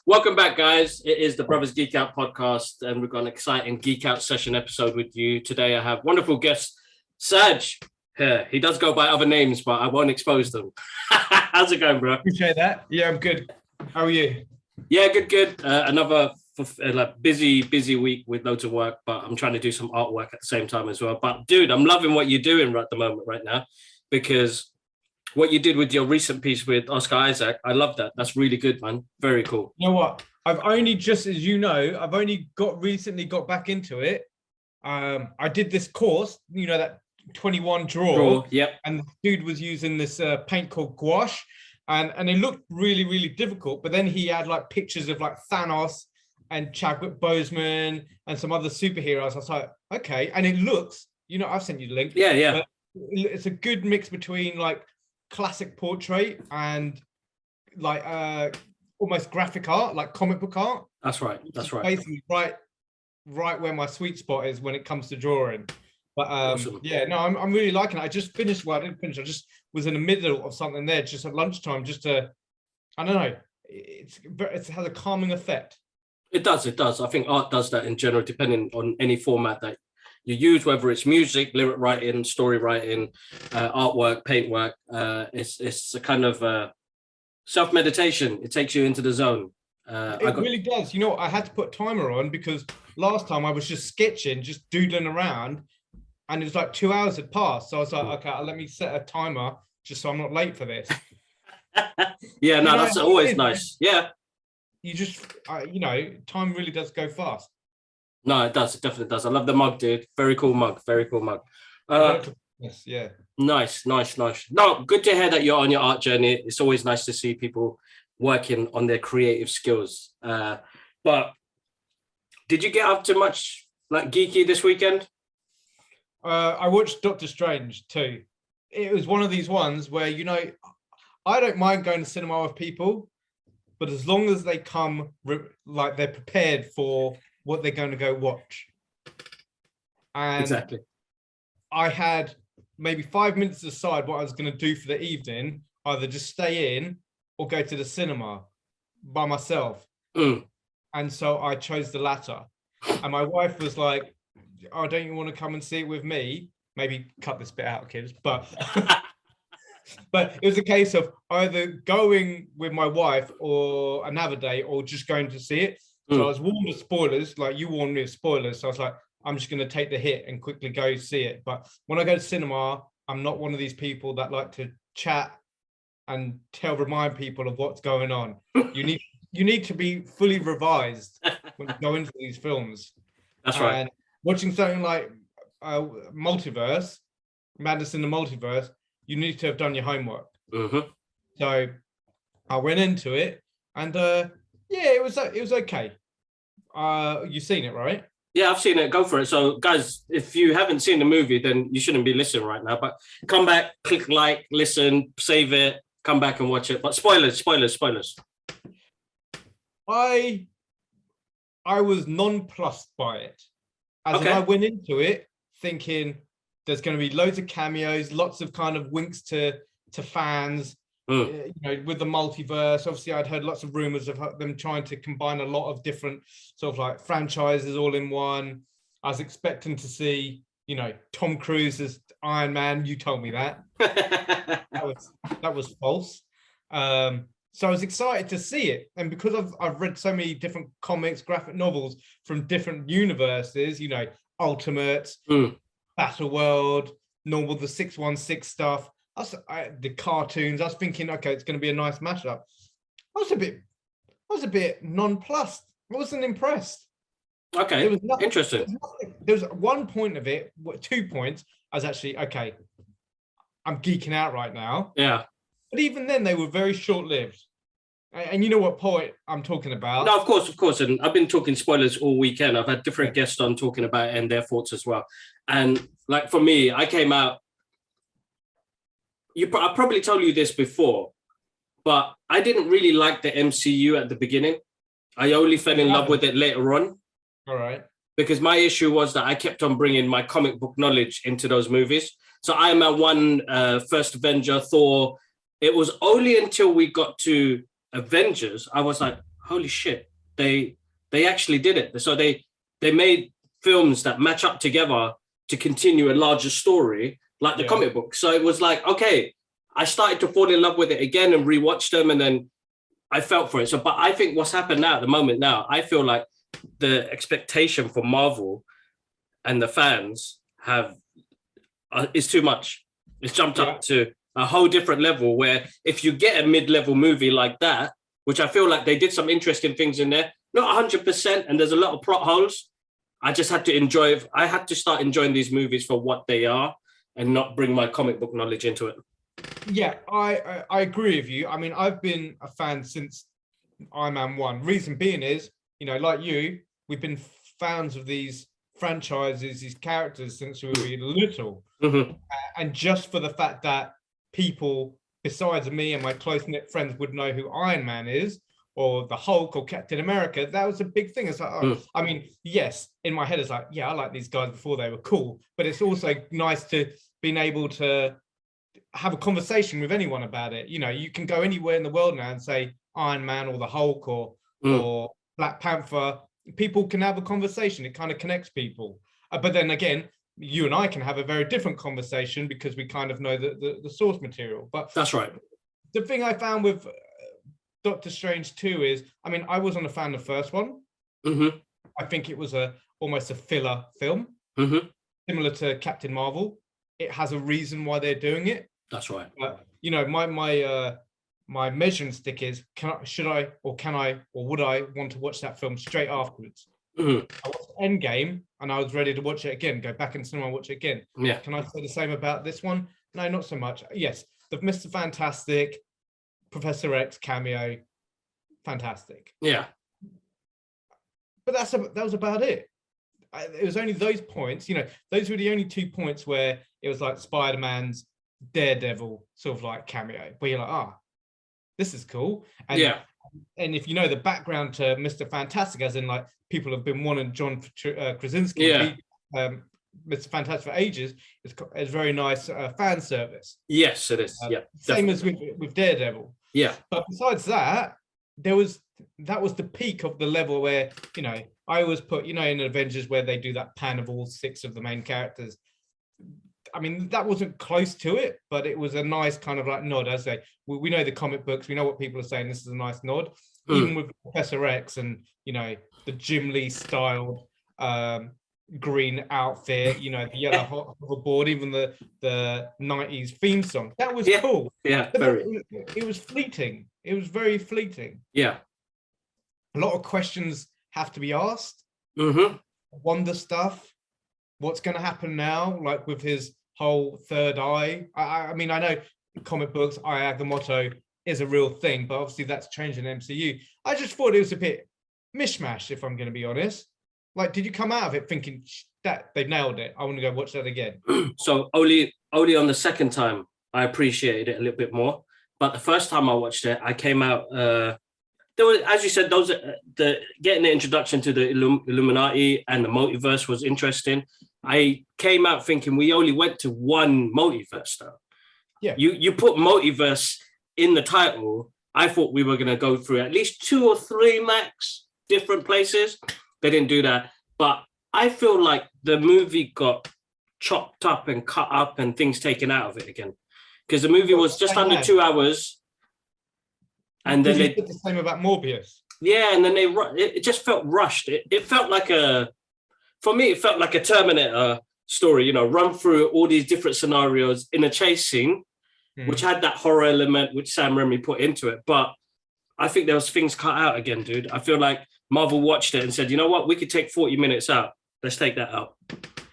Welcome back, guys. It is the Brothers Geek Out podcast, and we've got an exciting Geek Out session episode with you. Today, I have wonderful guest, Saj, here. He does go by other names, but I won't expose them. How's it going, bro? Appreciate that. Yeah, I'm good. How are you? Yeah, good. Another busy week with loads of work, but I'm trying to do some artwork at the same time as well. But, dude, I'm loving what you're doing at the moment right now, because what you did with your recent piece with Oscar Isaac, I love that. That's really good, man. Very cool. You know what? I've only just, as you know, I've only recently got back into it. I did this course, you know, that 21 draw. Yep. And the dude was using this paint called gouache, and it looked really difficult. But then he had like pictures of like Thanos and Chadwick Boseman and some other superheroes. I was like, okay. And it looks, you know, I've sent you the link. Yeah. But it's a good mix between like classic portrait and like almost graphic art, like comic book art. That's right. Basically right where my sweet spot is when it comes to drawing. But awesome. Yeah, no, I'm really liking it. I just finished, well, I didn't finish, I just was in the middle of something there just at lunchtime, just to, I don't know, it has a calming effect. It does. I think art does that in general, depending on any format that you use, whether it's music, lyric writing, story writing, artwork, paintwork. It's a kind of self-meditation. It takes you into the zone. It really does. You know, I had to put timer on because last time I was just sketching, just doodling around, and it was like 2 hours had passed. So I was like, okay, let me set a timer just so I'm not late for this. Yeah, no, that's always nice. Yeah. You just, you know, time really does go fast. No, it does. It definitely does. I love the mug, dude. Very cool mug. Yes, yeah. Nice. No, good to hear that you're on your art journey. It's always nice to see people working on their creative skills. But did you get up to much like geeky this weekend? I watched Doctor Strange too. It was one of these ones where, you know, I don't mind going to cinema with people, but as long as they come like they're prepared for what they're going to go watch. And exactly. I had maybe 5 minutes to decide what I was going to do for the evening, either just stay in or go to the cinema by myself. And so I chose the latter. And my wife was like, oh, don't you want to come and see it with me? Maybe cut this bit out, kids. But but it was a case of either going with my wife or another day or just going to see it. So I was warned of spoilers, like you warned me of spoilers. So I was like, I'm just going to take the hit and quickly go see it. But when I go to cinema, I'm not one of these people that like to chat and remind people of what's going on. You need to be fully revised when you go into these films. That's right. And watching something like Multiverse, Madness in the Multiverse, you need to have done your homework. So I went into it, and yeah, it was okay. You've seen it, right? Yeah, I've seen it. Go for it. So, guys, if you haven't seen the movie, then you shouldn't be listening right now. But come back, click like, listen, save it, come back and watch it. But spoilers. I was nonplussed by it. As in I went into it thinking there's going to be loads of cameos, lots of kind of winks to fans. You know, with the multiverse, obviously I'd heard lots of rumors of them trying to combine a lot of different sort of like franchises all in one. I was expecting to see, you know, Tom Cruise as Iron Man. You told me that. that was false. So I was excited to see it, and because I've read so many different comics, graphic novels from different universes, you know, Ultimate, Battle World, normal, the 616 stuff. The cartoons. I was thinking, okay, it's going to be a nice mashup. I was a bit nonplussed. I wasn't impressed. Okay, interesting. There was one point of it, 2 points. I was actually, okay, I'm geeking out right now. Yeah. But even then, they were very short-lived. And you know what point I'm talking about? No, of course. And I've been talking spoilers all weekend. I've had different guests on talking about it and their thoughts as well. And like for me, I came out. I probably told you this before, but I didn't really like the MCU at the beginning. I only fell in love with it later on. All right. because my issue was that I kept on bringing my comic book knowledge into those movies. So Iron Man 1, First Avenger, Thor. It was only until we got to Avengers, I was like, holy shit, they actually did it. So they made films that match up together to continue a larger story, like the comic book. So it was like, okay, I started to fall in love with it again and rewatch them, and then I felt for it. So, but I think what's happened now, at the moment now, I feel like the expectation for Marvel and the fans have is too much. It's jumped up to a whole different level where if you get a mid-level movie like that, which I feel like they did some interesting things in there, not 100%, and there's a lot of plot holes. I just had to enjoy it. I had to start enjoying these movies for what they are and not bring my comic book knowledge into it. Yeah, I agree with you. I mean, I've been a fan since Iron Man 1. Reason being is, you know, like you, we've been fans of these franchises, these characters since we were little. And just for the fact that people besides me and my close-knit friends would know who Iron Man is, or the Hulk, or Captain America, that was a big thing. It's like, I mean, yes, in my head it's like, yeah, I like these guys before they were cool, but it's also nice to being able to have a conversation with anyone about it. You know, you can go anywhere in the world now and say Iron Man or the Hulk or Black Panther. People can have a conversation. It kind of connects people. But then again, you and I can have a very different conversation because we kind of know the source material. But that's right. The thing I found with Doctor Strange 2 is, I mean, I wasn't a fan of the first one. I think it was almost a filler film, similar to Captain Marvel. It has a reason why they're doing it. That's right. You know, my measuring stick is, should I or would I want to watch that film straight afterwards? I watched Endgame and I was ready to watch it again, go back in cinema and watch it again. Yeah. Can I say the same about this one? No, not so much. Yes, the Mr. Fantastic, Professor X cameo, fantastic. Yeah. But that was about it. It was only those points, you know, those were the only 2 points where it was like Spider-Man's Daredevil sort of like cameo, where you're like, this is cool. And and if you know the background to Mr. Fantastic, as in like people have been wanting John Krasinski, Mr. Fantastic for ages, it's very nice fan service. Yes, it is. Same as with Daredevil. Yeah. But besides that, that was the peak of the level where, you know, I always put, you know, in Avengers where they do that pan of all 6 of the main characters. I mean, that wasn't close to it, but it was a nice kind of like nod. As I say, we know the comic books, we know what people are saying. This is a nice nod. Even with Professor X and, you know, the Jim Lee styled green outfit, you know, the yellow hoverboard, even the 90s theme song. That was cool. Yeah, it was fleeting. It was very fleeting. Yeah. A lot of questions have to be asked. Wonder stuff. What's going to happen now? Like with his whole third eye. I mean, I know comic books, Eye Agamotto is a real thing, but obviously that's changed in MCU. I just thought it was a bit mishmash, if I'm going to be honest. Like, did you come out of it thinking that they nailed it? I want to go watch that again. So only on the second time I appreciated it a little bit more. But the first time I watched it, I came out. There was, as you said, getting the introduction to the Illuminati and the multiverse was interesting. I came out thinking we only went to one multiverse, though. Yeah. You put multiverse in the title. I thought we were going to go through at least 2 or 3 max different places. They didn't do that. But I feel like the movie got chopped up and cut up and things taken out of it again. Because the movie was just under 2 hours. And then they did the same about Morbius. Yeah, and then it just felt rushed. It felt like for me, it felt like a Terminator story, you know, run through all these different scenarios in a chase scene, which had that horror element which Sam Raimi put into it. But I think there was things cut out again, dude. I feel like Marvel watched it and said, you know what, we could take 40 minutes out. Let's take that out.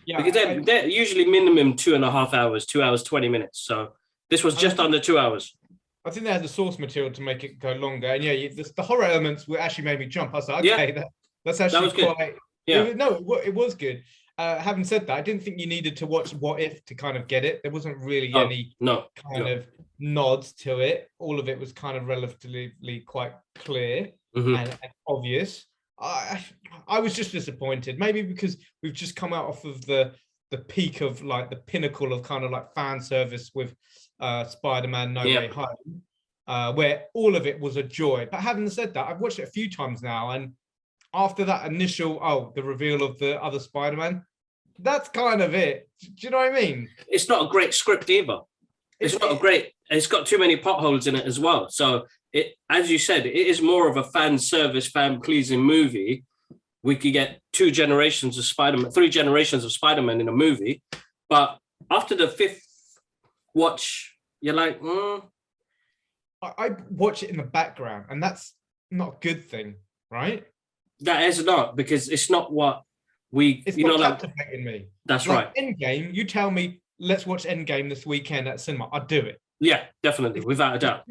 Yeah, because they're usually minimum 2.5 hours, 2 hours, 20 minutes. So this was just under 2 hours. I think they had the source material to make it go longer. And the horror elements actually made me jump. I was like, okay, that's actually quite... Yeah. It was good. Having said that, I didn't think you needed to watch What If to kind of get it. There wasn't really any kind of nods to it. All of it was kind of relatively quite clear and obvious. I was just disappointed, maybe because we've just come out off of the peak of like the pinnacle of kind of like fan service with Spider-Man No Way Home, where all of it was a joy. But having said that, I've watched it a few times now, and after that initial the reveal of the other Spider-Man, that's kind of it. Do you know what I mean? It's not a great script either. It's got too many potholes in it as well. So it, as you said, it is more of a fan service, fan pleasing movie. We could get 2 generations of Spider-Man, 3 generations of Spider-Man in a movie. But after the 5th watch, you're like, I watch it in the background, and that's not a good thing, right? That is not, because it's not what it's not captivating me. That's like right. Endgame, you tell me, let's watch Endgame this weekend at cinema, I'd do it. Yeah, definitely, without a doubt.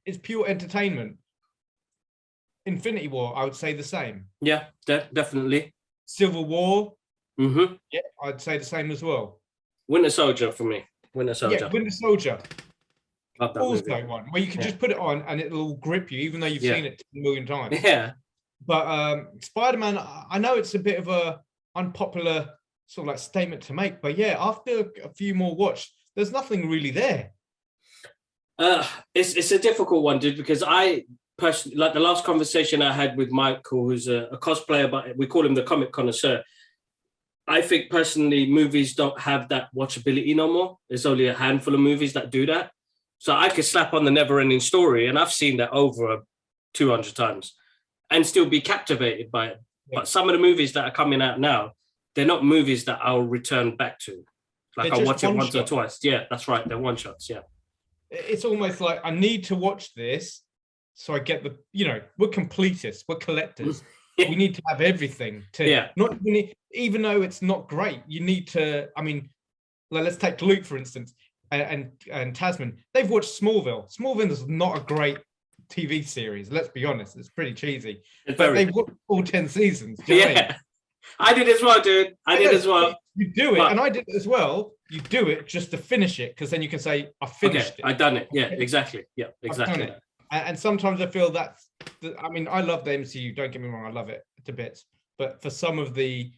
It's pure entertainment. Infinity War, I would say the same. Yeah, definitely. Civil War, yeah, I'd say the same as well. Winter Soldier for me. Winter Soldier. Yeah, Winter Soldier. Love that also movie. one where you can just put it on and it'll grip you, even though you've seen it 10 million times. Yeah. But Spider-Man, I know it's a bit of a unpopular sort of like statement to make, but yeah, after a few more watch, there's nothing really there. It's a difficult one, dude, because I personally, like the last conversation I had with Michael, who's a cosplayer, but we call him the comic connoisseur. I think personally, movies don't have that watchability no more. There's only a handful of movies that do that. So I could slap on the Never-Ending Story, and I've seen that over 200 times, and still be captivated by it. Yeah. But some of the movies that are coming out now, they're not movies that I'll return back to. Like I'll watch it once or twice. Yeah, that's right. They're one shots. Yeah. It's almost like I need to watch this so I get the, we're completists, we're collectors. We need to have everything to not even though it's not great. You need to, I mean, like, let's take Luke, for instance, and Tasman. They've watched Smallville. Smallville is not a great TV series. Let's be honest. It's pretty cheesy. But they've watched all 10 seasons. I did as well, dude. I did as well. You do it, and I did it as well. You do it just to finish it, because then you can say, I finished it. I've done it. Yeah, exactly. Yeah, exactly. I've done it. And sometimes I feel that's, I mean, I love the MCU. Don't get me wrong. I love it to bits. But for some of the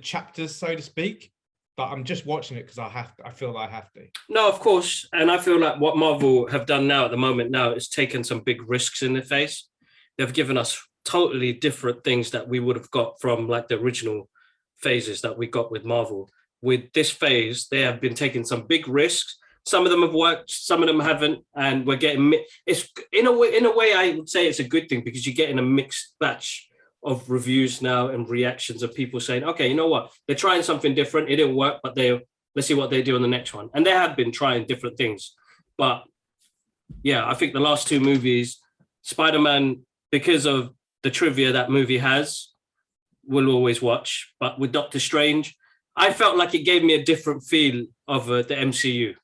chapters, so to speak, but I'm just watching it because I feel that I have to. No, of course. And I feel like what Marvel have done now at the moment now is taken some big risks in their face. They've given us totally different things that we would have got from like the original phases that we got with Marvel. With this phase, they have been taking some big risks. Some of them have worked, some of them haven't, and we're getting. It's in a way, I would say it's a good thing, because you're getting a mixed batch of reviews now and reactions of people saying, "Okay, you know what? They're trying something different. It didn't work, but let's see what they do on the next one." And they have been trying different things, but yeah, I think the last 2 movies, Spider-Man, because of the trivia that movie has, we'll always watch. But with Doctor Strange, I felt like it gave me a different feel of the MCU.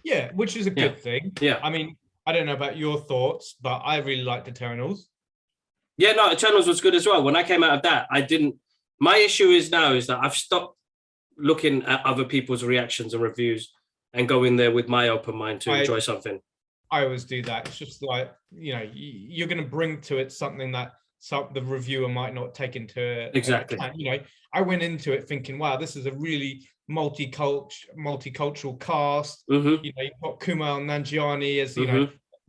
Yeah, which is a good thing. Yeah. I mean, I don't know about your thoughts, but I really liked Eternals. Yeah, no, Eternals was good as well. When I came out of that, I didn't. My issue is that I've stopped looking at other people's reactions and reviews and go in there with my open mind to enjoy something. I always do that. It's just like, you're going to bring to it something that the reviewer might not take into exactly. Account. I went into it thinking, wow, this is a really multicultural cast. Mm-hmm. You've got Kumail Nanjiani as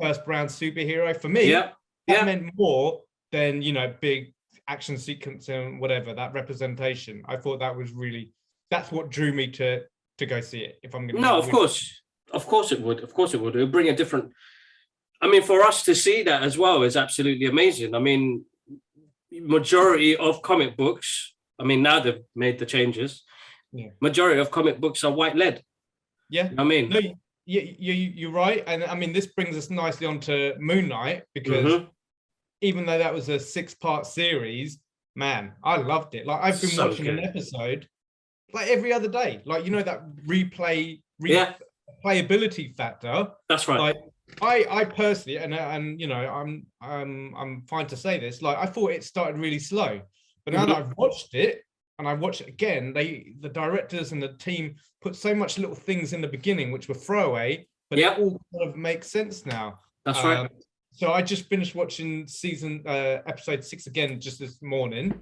first brown superhero. For me, that meant more than big action sequence and whatever, that representation. I thought that's what drew me to go see it. If I'm going to of course it would. It would bring a different. I mean, for us to see that as well is absolutely amazing. I mean, majority of comic books, I mean, now they've made the changes. Yeah. Majority of comic books are white led. Yeah. I mean, no, you're right. And I mean, this brings us nicely onto Moon Knight, because even though that was a 6-part series, man, I loved it. Like, I've been watching an episode like every other day. Like, that replayability factor. That's right. Like, I personally, and I'm fine to say this, like, I thought it started really slow, but now that I've watched it and I watch it again, the directors and the team put so much little things in the beginning which were throwaway, but it all kind of makes sense now. That's right. So I just finished watching episode 6 again just this morning.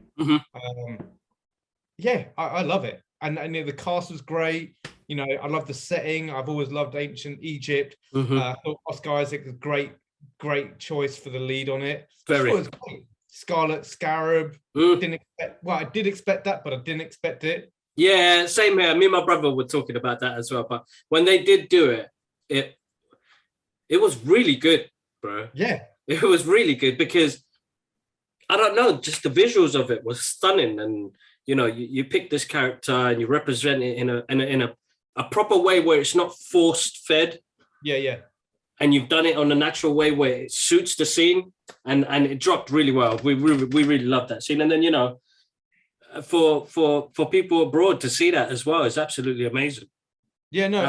Yeah, I love it, and the cast was great. I love the setting. I've always loved ancient Egypt. I thought Oscar Isaac was great choice for the lead on it. Very. It was great. Scarlet Scarab. I did expect that, but I didn't expect it. Yeah, same here. Me and my brother were talking about that as well. But when they did do it was really good, bro. Yeah, it was really good because I don't know, just the visuals of it was stunning, and you pick this character and you represent it in a proper way where it's not forced fed. Yeah. And you've done it on a natural way where it suits the scene, and it dropped really well. We really loved that scene, and then for people abroad to see that as well is absolutely amazing. Yeah, no,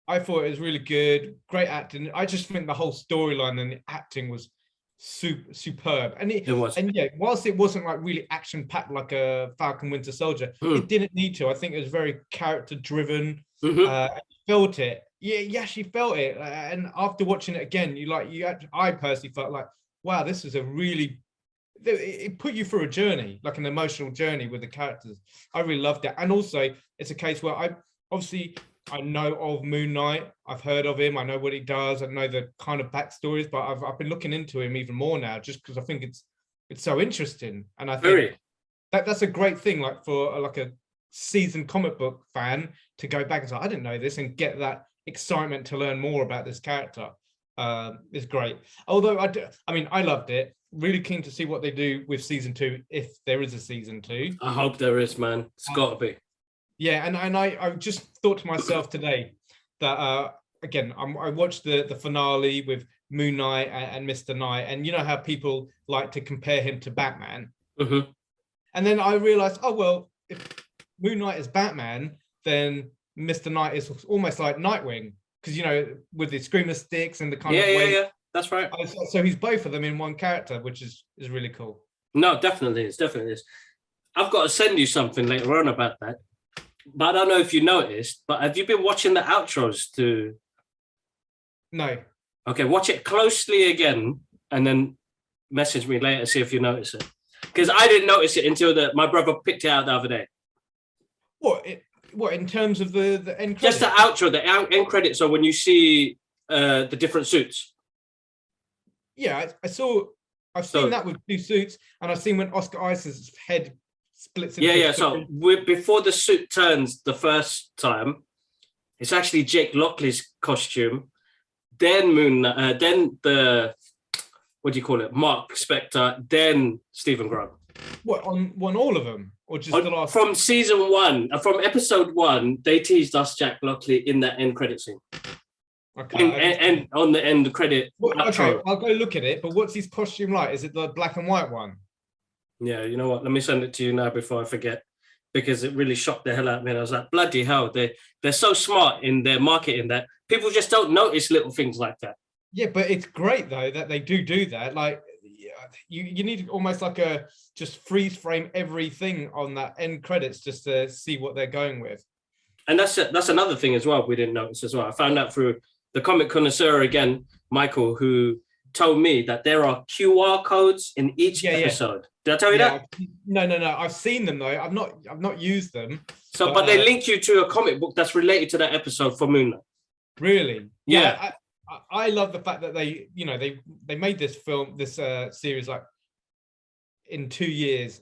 I thought it was really good, great acting. I just think the whole storyline and the acting was superb, and it was. And yeah, whilst it wasn't like really action packed like a Falcon Winter Soldier, it didn't need to. I think it was very character driven. Felt it. Yeah, you actually felt it, and after watching it again, I personally felt like, wow, this is it put you through a journey, like an emotional journey with the characters. I really loved it, and also it's a case where I know of Moon Knight. I've heard of him. I know what he does. I know the kind of backstories, but I've been looking into him even more now, just because I think it's so interesting, and I think that's a great thing, like for like a seasoned comic book fan to go back and say, I didn't know this, and get that excitement to learn more about this character. Is great. Although I loved it. Really keen to see what they do with season 2, if there is a season 2. I hope there is, man. It's got to be. Yeah, and I just thought to myself today that again, I watched the finale with Moon Knight and Mr. Knight, and you know how people like to compare him to Batman. And then I realized, oh well, if Moon Knight is Batman, then Mr. Knight is almost like Nightwing, because with the screamer sticks and the kind of way. Yeah, that's right. So he's both of them in one character, which is really cool. No, definitely is. I've got to send you something later on about that. But I don't know if you noticed, but have you been watching the outros to? No. Okay, watch it closely again and then message me later, see if you notice it. Because I didn't notice it until my brother picked it out the other day. What in terms of the end credits? Just the outro, the end credits are when you see the different suits. Yeah, I've seen that with 2 suits, and I've seen when Oscar Isaac's head splits into Yeah. So before the suit turns the first time, it's actually Jake Lockley's costume. Then then what do you call it? Mark Spector, then Stephen Grant. What, on all of them, or just the last? From season 1, from episode 1, they teased us Jack Lockley in that end credit scene. Okay. And on the end credit. Okay, I'll go look at it. But what's his costume like? Is it the black and white one? Yeah, you know what? Let me send it to you now before I forget, because it really shocked the hell out of me. And I was like, bloody hell, they're so smart in their marketing that people just don't notice little things like that. Yeah, but it's great though that they do that. Like, you need almost like just freeze frame everything on that end credits just to see what they're going with. And that's another thing as well we didn't notice as well. I found out through the comic connoisseur again, Michael, who told me that there are QR codes in each episode. Yeah. Did I tell you that? No. I've seen them though. I've not used them. So, but they link you to a comic book that's related to that episode for Moon Knight. Really? Yeah. I love the fact that they made this series like in 2 years.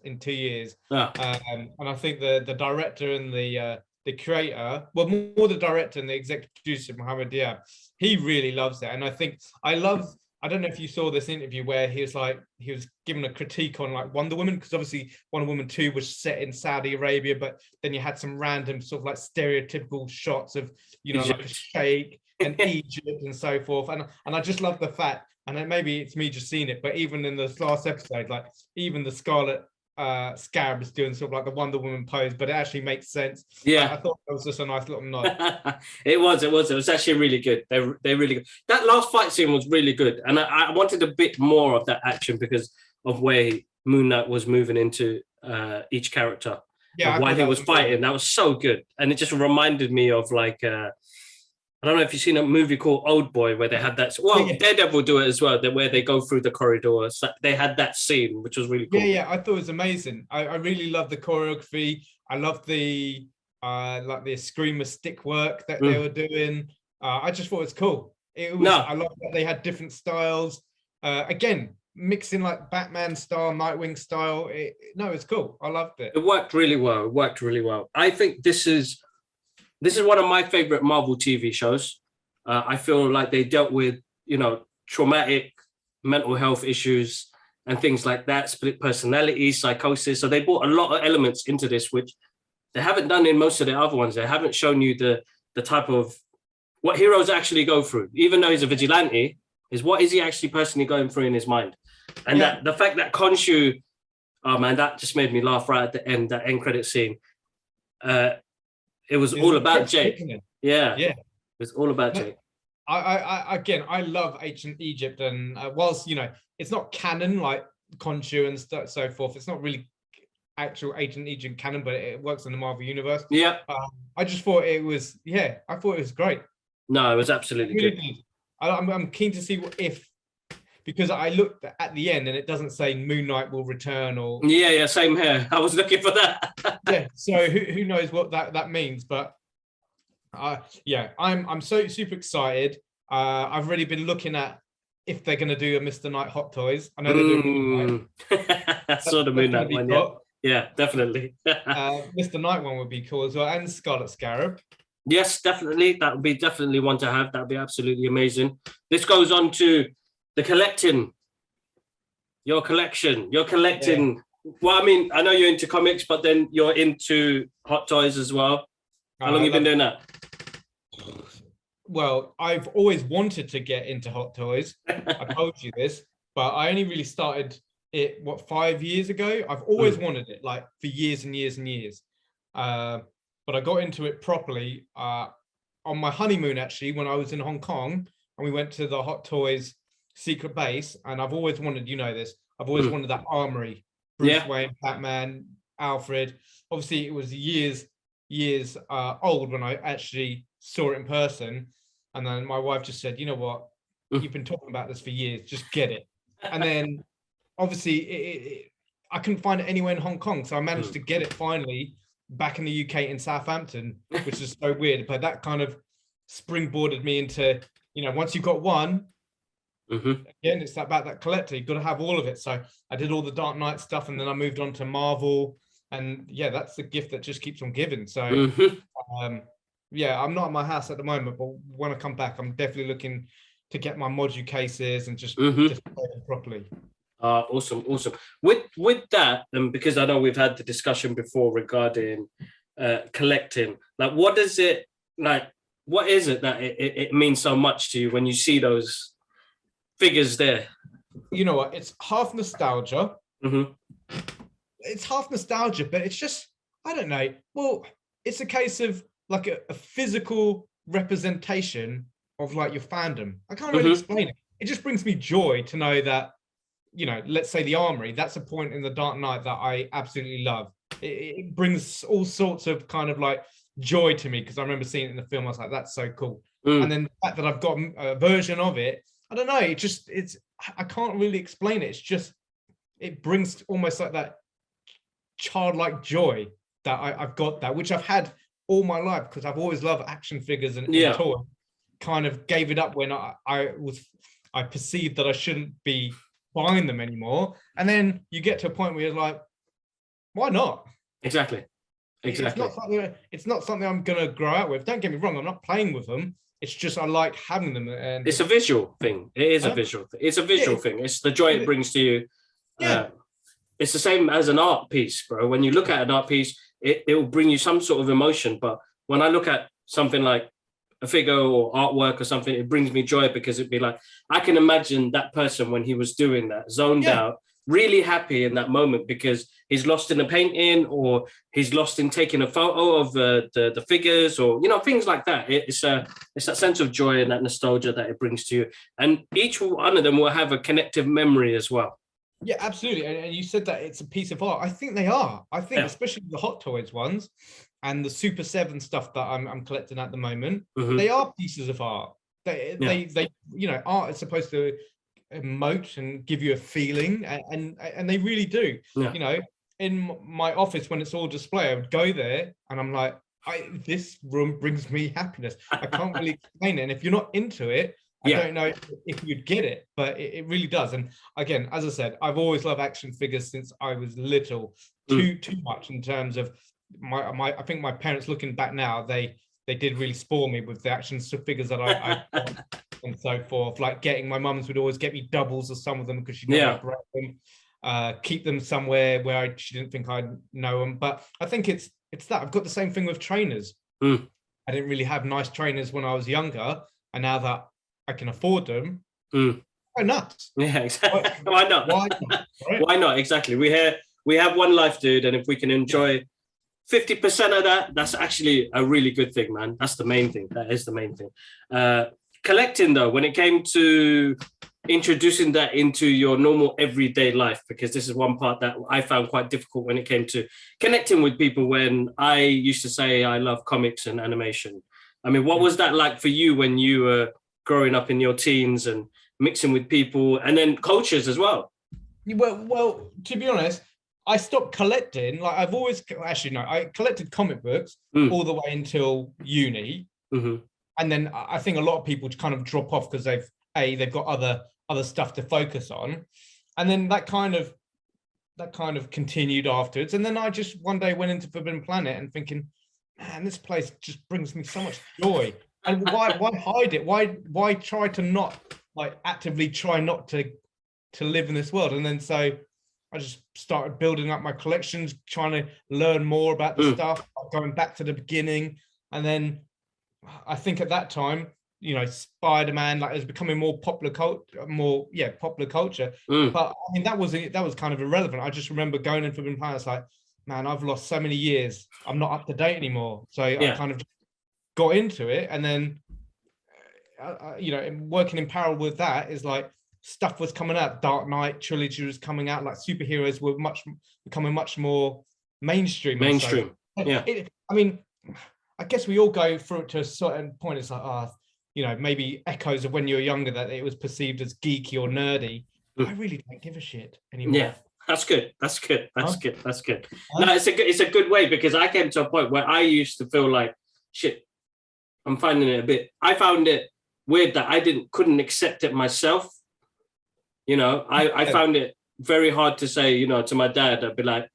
Yeah. And I think the director and the creator, well, more the director and the executive producer, Mohammed Diab, he really loves it. And I don't know if you saw this interview where he was given a critique on like Wonder Woman, because obviously Wonder Woman 2 was set in Saudi Arabia, but then you had some random sort of like stereotypical shots of, like a sheikh and Egypt and so forth. And I just love the fact, and maybe it's me just seeing it, but even in the last episode, like even the Scarlet Scarab is doing sort of like the Wonder Woman pose, but it actually makes sense. Yeah, I thought that was just a nice little nod. It was actually really good. They really good. That last fight scene was really good, and I wanted a bit more of that action because of where Moon Knight was moving into each character. Yeah, while he was fighting, that was so good, and it just reminded me of like I don't know if you've seen a movie called Old Boy where they had that. Well, Yeah, Daredevil do it as well, where they go through the corridor. So they had that scene, which was really cool. yeah. I thought it was amazing. I really love the choreography. I love the like the screamer stick work that they were doing. I just thought it was cool. It was. No, I love that they had different styles. Again, mixing like Batman style, Nightwing style. No, it's cool. I loved it. it worked really well. It worked really well. I think this is one of my favorite Marvel TV shows. I feel like they dealt with, traumatic mental health issues and things like that, split personality, psychosis. So they brought a lot of elements into this, which they haven't done in most of the other ones. They haven't shown you the type of what heroes actually go through. Even though he's a vigilante, is what is he actually personally going through in his mind? And that the fact that Khonshu, oh man, that just made me laugh right at the end, that end credit scene. It was all about Jake. Yeah. It was all about Jake. I love ancient Egypt, and whilst it's not canon like Khonshu and so forth, it's not really actual ancient Egypt canon, but it works in the Marvel universe. Yeah. I just thought it was I thought it was great. No, it was absolutely good. I'm keen to see because I looked at the end and it doesn't say Moon Knight will return or same here. I was looking for that. So who knows what that means, but I'm so super excited. I've already been looking at if they're going to do a Mr. Knight Hot Toys. I know they're doing Moon Knight. I saw the Moon Knight one. Yeah, definitely. Mr. Knight one would be cool as well, and Scarlet Scarab. Yes, definitely. That would be definitely one to have. That would be absolutely amazing. This goes on to the collecting. Your collection. You're collecting. Yeah. Well, I mean, I know you're into comics, but then you're into Hot Toys as well. How long have you been doing that? Well, I've always wanted to get into Hot Toys. I told you this, but I only really started it, 5 years ago? I've always wanted it, like, for years and years and years. But I got into it properly on my honeymoon, actually, when I was in Hong Kong, and we went to the Hot Toys secret base, and I've always wanted, this, I've always wanted that armory. Bruce Wayne, Batman, Alfred. Obviously, it was years old when I actually saw it in person. And then my wife just said, you know what, you've been talking about this for years, just get it. And then obviously I couldn't find it anywhere in Hong Kong. So I managed to get it finally back in the UK in Southampton, which is so weird. But that kind of springboarded me into, once you've got one, again, it's about that collector. You've got to have all of it. So I did all the Dark Knight stuff, and then I moved on to Marvel. And that's the gift that just keeps on giving. So I'm not at my house at the moment, but when I come back, I'm definitely looking to get my module cases and just play them properly. Awesome. With that, because I know we've had the discussion before regarding collecting, like what is it that it means so much to you when you see those figures there? You know what? It's half nostalgia. It's half nostalgia, but it's just, I don't know. Well, it's a case of like a physical representation of like your fandom. I can't really explain it. It just brings me joy to know that, let's say the armory, that's a point in the Dark Knight that I absolutely love. It brings all sorts of kind of like joy to me, because I remember seeing it in the film. I was like, that's so cool. And then the fact that I've got a version of it, I don't know. I can't really explain it. It's just, it brings almost like that childlike joy that I've got that, which I've had all my life, because I've always loved action figures and toys. Kind of gave it up when I perceived that I shouldn't be buying them anymore. And then you get to a point where you're like, why not? Exactly. It's not something I'm gonna grow out with. Don't get me wrong, I'm not playing with them. It's just I like having them. And it's a visual thing. It is a visual thing. It's a visual thing. It's the joy it brings to you. It's the same as an art piece, bro. When you look at an art piece, it will bring you some sort of emotion. But when I look at something like a figure or artwork or something, it brings me joy, because it'd be like, I can imagine that person when he was doing that, zoned out, really happy in that moment, because he's lost in a painting, or he's lost in taking a photo of the figures, or things like that. It's that sense of joy and that nostalgia that it brings to you, and each one of them will have a connective memory as well. Yeah, absolutely. And you said that it's a piece of art. I think they are. I think especially the Hot Toys ones, and the Super 7 stuff that I'm collecting at the moment, Mhm. they are pieces of art. Yeah. They you know, art is supposed to emote and give you a feeling, and they really do. Yeah. You know, in my office when it's all display, I would go there and I'm like, this room brings me happiness. I can't really explain it. And if you're not into it, I Yeah. don't know if you'd get it, but it really does. And again, as I said, I've always loved action figures since I was little. Too much in terms of my I think my parents, looking back now, they did really spoil me with the action figures that I got and so forth. Like getting, my mums would always get me doubles of some of them because she knew I broke them. Keep them somewhere where she didn't think I'd know them. But I think it's that I've got the same thing with trainers. I didn't really have nice trainers when I was younger, and now that I can afford them, why not? Yeah, exactly. Why not? Why not? Right? Why not? Exactly. We have one life, dude, and if we can enjoy 50% of that, that's actually a really good thing, man. That's the main thing. That is the main thing. Collecting, though, when it came to introducing that into your normal everyday life, because this is one part that I found quite difficult when it came to connecting with people when I used to say I love comics and animation. I mean, what was that like for you when you were growing up in your teens and mixing with people and then cultures as well? Well, to be honest, I stopped collecting. Like I've always, actually no, I collected comic books all the way until uni, and then I think a lot of people kind of drop off because they've got other stuff to focus on, and then that kind of continued afterwards. And then I just one day went into Forbidden Planet and thinking, man, this place just brings me so much joy. And why hide it? Why try to not, like, actively try not to live in this world? And then so I just started building up my collections, trying to learn more about the stuff, going back to the beginning. And then I think at that time, you know, Spider-Man, like, is becoming more popular culture. But I mean, that was kind of irrelevant. I just remember going in Forbidden Planet, like, man, I've lost so many years. I'm not up to date anymore. So I kind of got into it, and then you know, working in parallel with that is like stuff was coming out. Dark Knight trilogy was coming out. Like superheroes were becoming much more mainstream. Mainstream. So, yeah. I mean, I guess we all go through it to a certain point. It's like, you know, maybe echoes of when you were younger that it was perceived as geeky or nerdy. I really don't give a shit anymore. Yeah. That's good. That's good. That's good. That's good. No, it's a good way, because I came to a point where I used to feel like, shit, I'm finding it I found it weird that I couldn't accept it myself. You know, I found it very hard to say, you know, to my dad. I'd be like,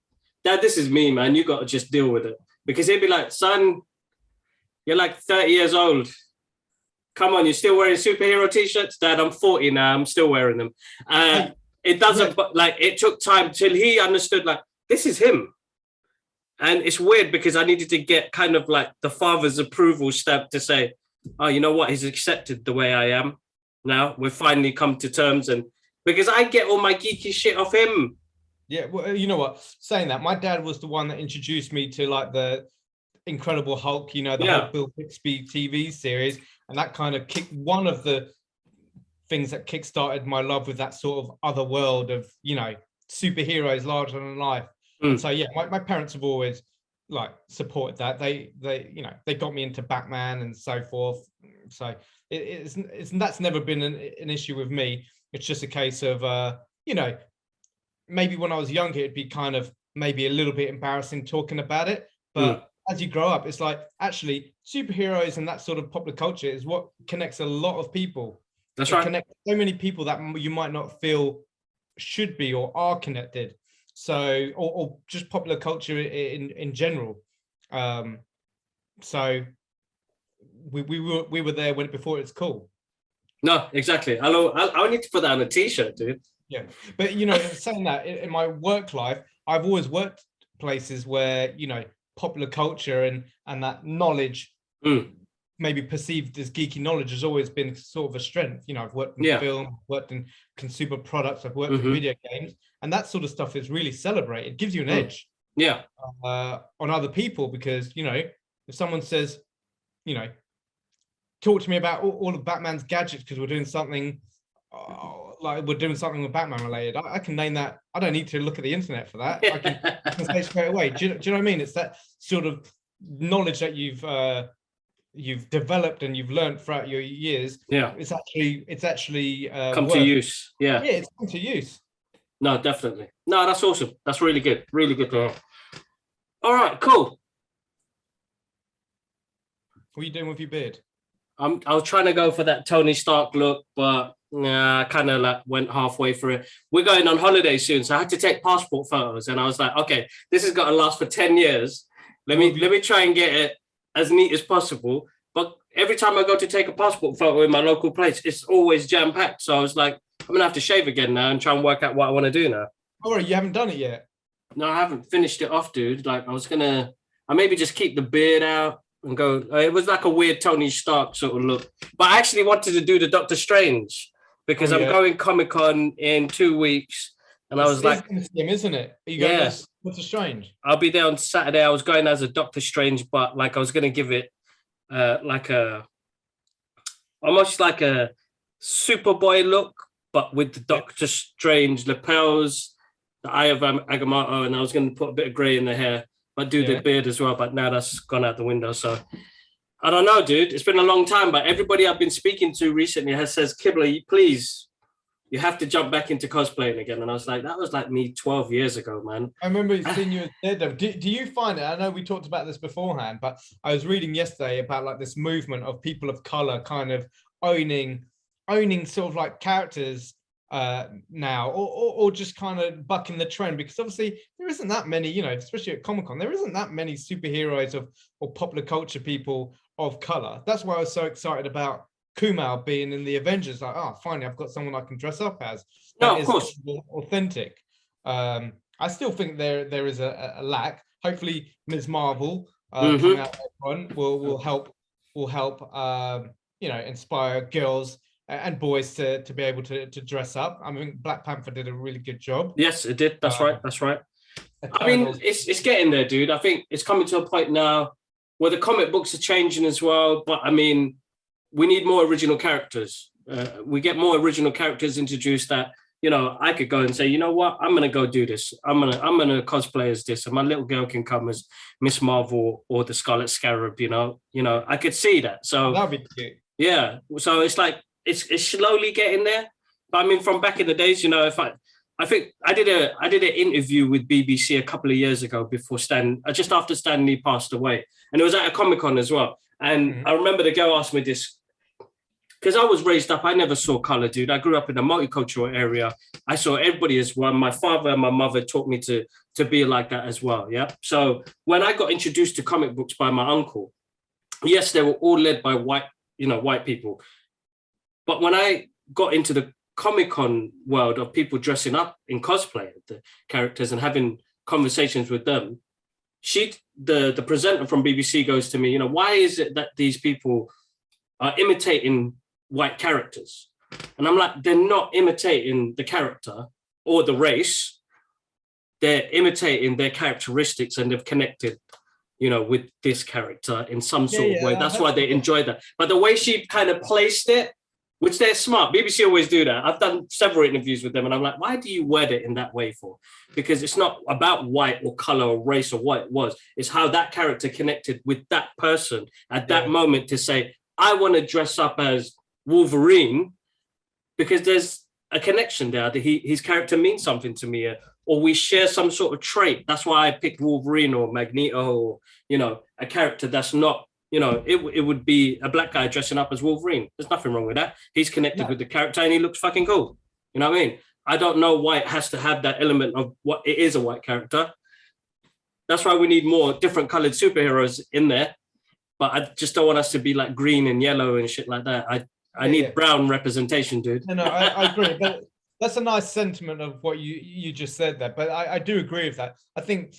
Dad, this is me, man. You got to just deal with it. Because he'd be like, son, you're like 30 years old. Come on, you're still wearing superhero t-shirts? Dad, I'm 40 now. I'm still wearing them. It doesn't, but like, it took time till he understood, like, this is him. And it's weird because I needed to get kind of like the father's approval stamp to say, oh, you know what? He's accepted the way I am now. We've finally come to terms. And because I get all my geeky shit off him. Yeah, well, you know what? Saying that, my dad was the one that introduced me to like the Incredible Hulk, you know, the whole Bill Bixby TV series. And that kind of kicked one of the things that kickstarted my love with that sort of other world of, you know, superheroes larger than life. And so, yeah, my parents have always like supported that. They you know, they got me into Batman and so forth. So it's that's never been an issue with me. It's just a case of, you know, maybe when I was younger, it'd be kind of maybe a little bit embarrassing talking about it. But as you grow up, it's like, actually, superheroes and that sort of popular culture is what connects a lot of people. That's right. Connects so many people that you might not feel should be or are connected. So, or just popular culture in general. So we were there before it's cool. No, exactly. I need to put that on a t-shirt, dude. Yeah, but you know, saying that, in my work life, I've always worked places where, you know, popular culture and that knowledge, maybe perceived as geeky knowledge, has always been sort of a strength. You know, I've worked in film, worked in consumer products, I've worked in video games, and that sort of stuff is really celebrated. It gives you an edge, on other people, because, you know, if someone says, you know, talk to me about all of Batman's gadgets because we're doing something. Like we're doing something with Batman related, I can name that. I don't need to look at the internet for that. I can say straight away. Do you know what I mean? It's that sort of knowledge that you've developed and you've learned throughout your years, it's actually come to use. Yeah, it's come to use. No, definitely. No, that's awesome. That's really good. Really good to hear. All right, cool. What are you doing with your beard? I was trying to go for that Tony Stark look, but I kind of like went halfway through it. We're going on holiday soon, so I had to take passport photos, and I was like, okay, this has got to last for 10 years. Let me try and get it as neat as possible. But every time I go to take a passport photo in my local place, it's always jam packed. So I was like, I'm gonna have to shave again now and try and work out what I want to do now. Oh, you haven't done it yet? No, I haven't finished it off, dude. Like I maybe just keep the beard out and go. It was like a weird Tony Stark sort of look. But I actually wanted to do the Doctor Strange because I'm going Comic-Con in 2 weeks. And I was like, isn't it? Are you going to Doctor Strange? I'll be there on Saturday. I was going as a Doctor Strange, but like I was going to give it almost like a Superboy look, but with the Doctor Strange lapels, the Eye of Agamotto, and I was going to put a bit of grey in the hair, but do the beard as well. But now that's gone out the window. So I don't know, dude. It's been a long time, but everybody I've been speaking to recently says, Kibler, please, you have to jump back into cosplaying again. And I was like, that was like me 12 years ago, man. I remember seeing you as Daredevil. Do you find it? I know we talked about this beforehand, but I was reading yesterday about like this movement of people of color kind of owning sort of like characters now, or just kind of bucking the trend, because obviously there isn't that many, you know, especially at Comic-Con, there isn't that many superheroes or popular culture people of color. That's why I was so excited about Kumail being in the Avengers. Like, finally, I've got someone I can dress up as. No, of course, authentic. I still think there is a lack. Hopefully, Ms. Marvel coming out will help inspire girls and boys to be able to dress up. I mean, Black Panther did a really good job. Yes, it did. That's right. I mean, it's getting there, dude. I think it's coming to a point now where the comic books are changing as well. But I mean, we need more original characters. We get more original characters introduced that, you know, I could go and say, you know what, I'm gonna go do this. I'm gonna cosplay as this, and my little girl can come as Miss Marvel or the Scarlet Scarab. You know, I could see that. So that'd be cute. Yeah. So it's like it's slowly getting there. But I mean, from back in the days, you know, I think I did an interview with BBC a couple of years ago before just after Stan Lee passed away, and it was at a Comic-Con as well. And I remember the girl asked me this, because I was raised up, I never saw color, dude. I grew up in a multicultural area. I saw everybody as one. My father and my mother taught me to be like that as well. Yeah. So when I got introduced to comic books by my uncle, yes, they were all led by white people. But when I got into the Comic-Con world of people dressing up in cosplay, the characters, and having conversations with them, the presenter from BBC goes to me, you know, why is it that these people are imitating white characters? And I'm like, they're not imitating the character or the race. They're imitating their characteristics, and they've connected, you know, with this character in some sort of way. That's why they enjoy that. But the way she kind of placed it, which they're smart. BBC always do that. I've done several interviews with them, and I'm like, why do you word it in that way for? Because it's not about white or color or race or what it was. It's how that character connected with that person at that moment to say, I want to dress up as Wolverine because there's a connection there, that his character means something to me, or we share some sort of trait. That's why I picked Wolverine or Magneto, or, you know, a character that's not, you know, it would be a black guy dressing up as Wolverine. There's nothing wrong with that. He's connected with the character and he looks fucking cool. You know what I mean? I don't know why it has to have that element of what it is, a white character. That's why we need more different colored superheroes in there. But I just don't want us to be like green and yellow and shit like that. I need brown representation, dude. No, I agree. But that's a nice sentiment of what you just said there. But I do agree with that. I think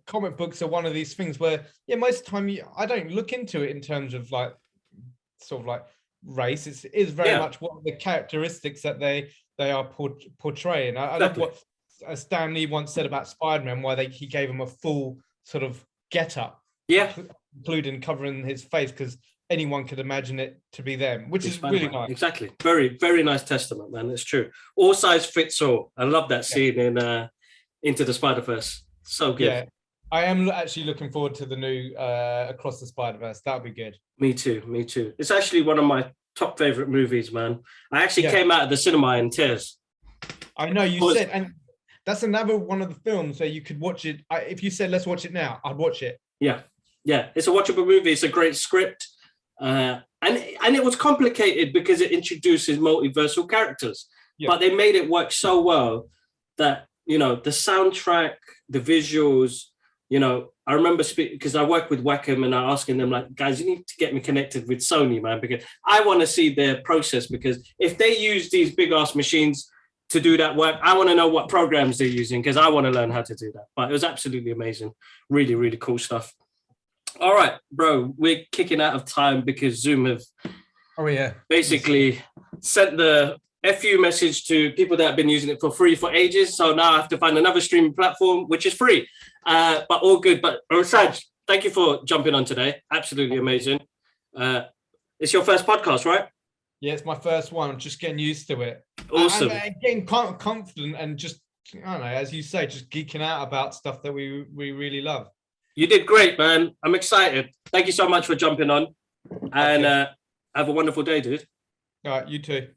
comic books are one of these things where, most of the time I don't look into it in terms of like sort of like race. It is very much what the characteristics that they are portraying. I love what Stan Lee once said about Spider-Man, why he gave him a full sort of get-up. Yeah. Including covering his face, because anyone could imagine it to be them, which is really nice. Exactly. Very, very nice testament, man. It's true. All size fits all. I love that scene in Into the Spider-Verse. So good. Yeah. I am actually looking forward to the new Across the Spider-Verse. That'll be good. Me too. It's actually one of my top favorite movies, man. I actually came out of the cinema in tears. I know you said, and that's another one of the films where you could watch it. If you said, let's watch it now, I'd watch it. Yeah. It's a watchable movie. It's a great script. And it was complicated because it introduces multiversal characters. Yeah. But they made it work so well that, the soundtrack, the visuals, I remember speaking because I work with Wacom and I'm asking them like, guys, you need to get me connected with Sony, man, because I want to see their process, because if they use these big ass machines to do that work, I want to know what programs they're using because I want to learn how to do that. But it was absolutely amazing. Really, really cool stuff. All right, bro, we're kicking out of time because Zoom have basically sent the FU message to people that have been using it for free for ages. So now I have to find another streaming platform, which is free, but all good. But Saj, thank you for jumping on today. Absolutely amazing. It's your first podcast, right? Yeah, it's my first one. I'm just getting used to it. Awesome. And getting confident and just, I don't know, as you say, just geeking out about stuff that we really love. You did great, man. I'm excited. Thank you so much for jumping on, and have a wonderful day, dude. All right, you too.